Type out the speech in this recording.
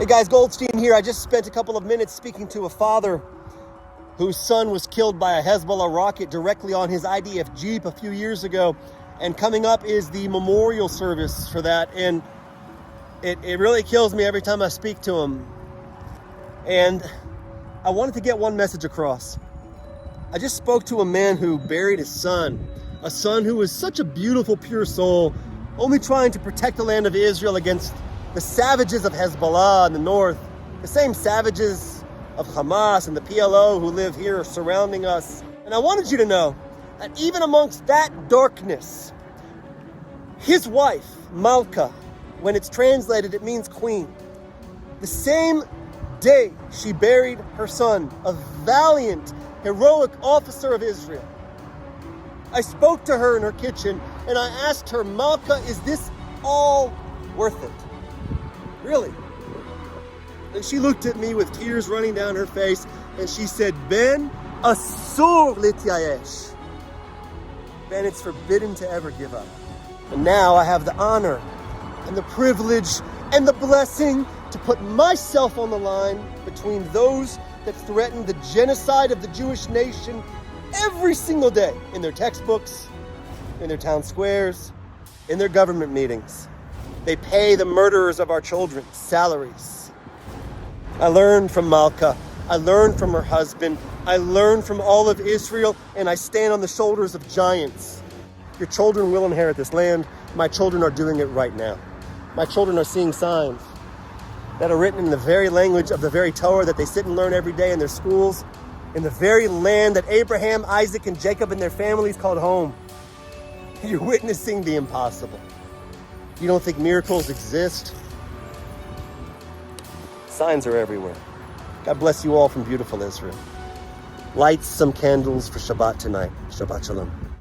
Hey guys, Goldstein here. I just spent a couple of minutes speaking to a father whose son was killed by a Hezbollah rocket directly on his IDF Jeep a few years ago. And coming up is the memorial service for that. And it really kills me every time I speak to him. And I wanted to get one message across. I just spoke to a man who buried his son, a son who was such a beautiful, pure soul, only trying to protect the land of Israel against the savages of Hezbollah in the north, the same savages of Hamas and the PLO who live here surrounding us. And I wanted you to know that even amongst that darkness, his wife, Malka, when it's translated, it means queen. The same day she buried her son, a valiant, heroic officer of Israel. I spoke to her in her kitchen and I asked her, Malka, is this all worth it? Really? And she looked at me with tears running down her face and she said, Ben, asur lityayesh. Ben, it's forbidden to ever give up. And now I have the honor and the privilege and the blessing to put myself on the line between those that threaten the genocide of the Jewish nation every single day in their textbooks, in their town squares, in their government meetings. They pay the murderers of our children salaries. I learned from Malka. I learned from her husband. I learned from all of Israel, and I stand on the shoulders of giants. Your children will inherit this land. My children are doing it right now. My children are seeing signs that are written in the very language of the very Torah that they sit and learn every day in their schools, in the very land that Abraham, Isaac, and Jacob and their families called home. You're witnessing the impossible. You don't think miracles exist? Signs are everywhere. God bless you all from beautiful Israel. Light some candles for Shabbat tonight. Shabbat Shalom.